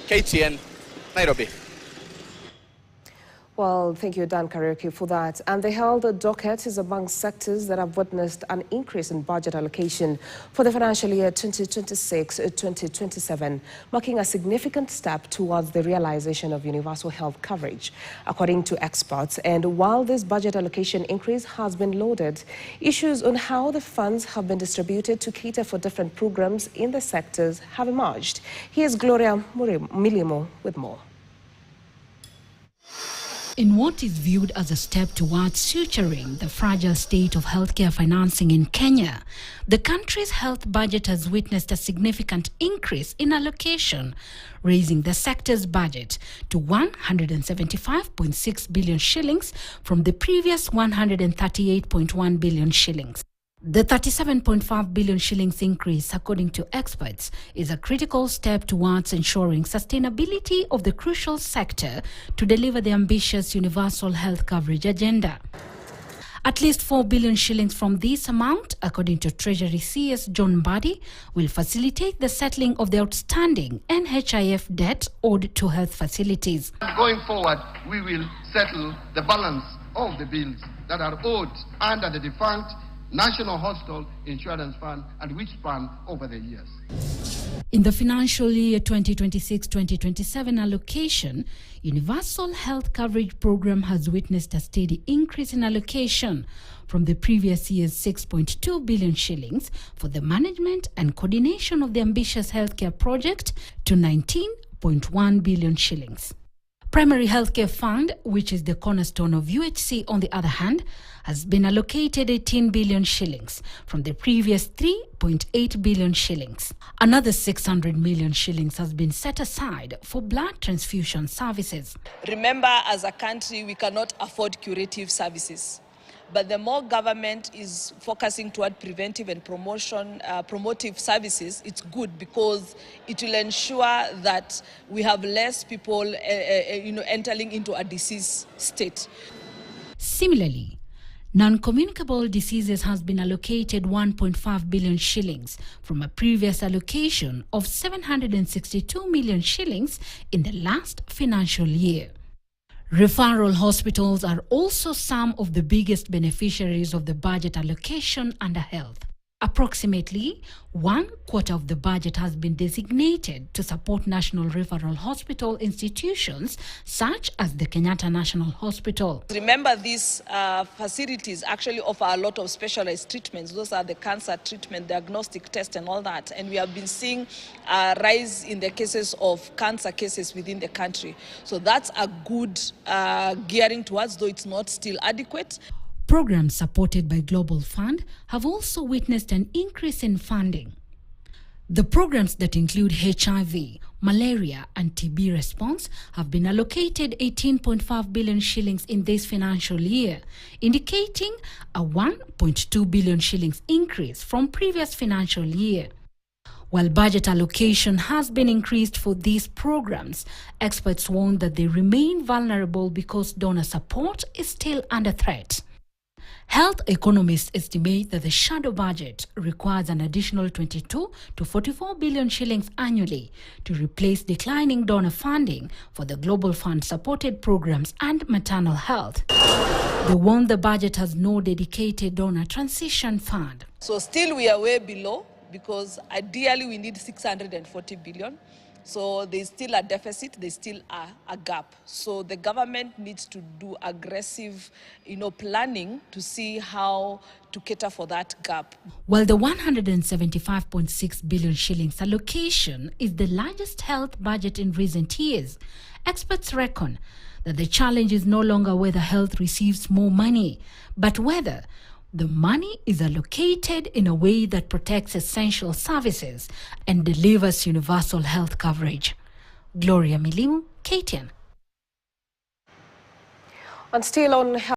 KTN, Nairobi. Well, thank you, Dan Karaoke, for that. And the health docket is among sectors that have witnessed an increase in budget allocation for the financial year 2026-2027, marking a significant step towards the realization of universal health coverage, according to experts. And while this budget allocation increase has been loaded, issues on how the funds have been distributed to cater for different programs in the sectors have emerged. Here's Gloria Milimo with more. In what is viewed as a step towards suturing the fragile state of healthcare financing in Kenya, the country's health budget has witnessed a significant increase in allocation, raising the sector's budget to 175.6 billion shillings from the previous 138.1 billion shillings. The 37.5 billion shillings increase, according to experts, is a critical step towards ensuring sustainability of the crucial sector to deliver the ambitious universal health coverage agenda. At least 4 billion shillings from this amount, according to Treasury CS John Mbadi, will facilitate the settling of the outstanding NHIF debt owed to health facilities. Going forward, we will settle the balance of the bills that are owed under the defunct National Hospital Insurance Fund and which span over the years. In the financial year 2026-2027 allocation, Universal Health Coverage Program has witnessed a steady increase in allocation from the previous year's 6.2 billion shillings for the management and coordination of the ambitious healthcare project to 19.1 billion shillings. Primary Healthcare Fund, which is the cornerstone of UHC, on the other hand, has been allocated 18 billion shillings from the previous 3.8 billion shillings. Another 600 million shillings has been set aside for blood transfusion services. Remember, as a country, we cannot afford curative services. But the more government is focusing toward preventive and promotive services, it's good because it will ensure that we have less people entering into a disease state. Similarly, non-communicable diseases has been allocated 1.5 billion shillings from a previous allocation of 762 million shillings in the last financial year. Referral hospitals are also some of the biggest beneficiaries of the budget allocation under health. Approximately 1/4 of the budget has been designated to support national referral hospital institutions such as the Kenyatta National Hospital. Remember, these facilities actually offer a lot of specialized treatments. Those are the cancer treatment, diagnostic tests and all that. And we have been seeing a rise in the cases of cancer cases within the country. So that's a good gearing towards, though it's not still adequate. Programs supported by Global Fund have also witnessed an increase in funding. The programs that include HIV, malaria and TB response have been allocated 18.5 billion shillings in this financial year, indicating a 1.2 billion shillings increase from previous financial year. While budget allocation has been increased for these programs, experts warn that they remain vulnerable because donor support is still under threat. Health economists estimate that the shadow budget requires an additional 22 to 44 billion shillings annually to replace declining donor funding for the Global Fund supported programs and maternal health. They warn the budget has no dedicated donor transition fund. So still we are way below because ideally we need 640 billion. So there's still a deficit, there's still a gap. So the government needs to do aggressive, planning to see how to cater for that gap. While the 175.6 billion shillings allocation is the largest health budget in recent years, experts reckon that the challenge is no longer whether health receives more money, but whether the money is allocated in a way that protects essential services and delivers universal health coverage. Gloria Milimo, KTN. And still on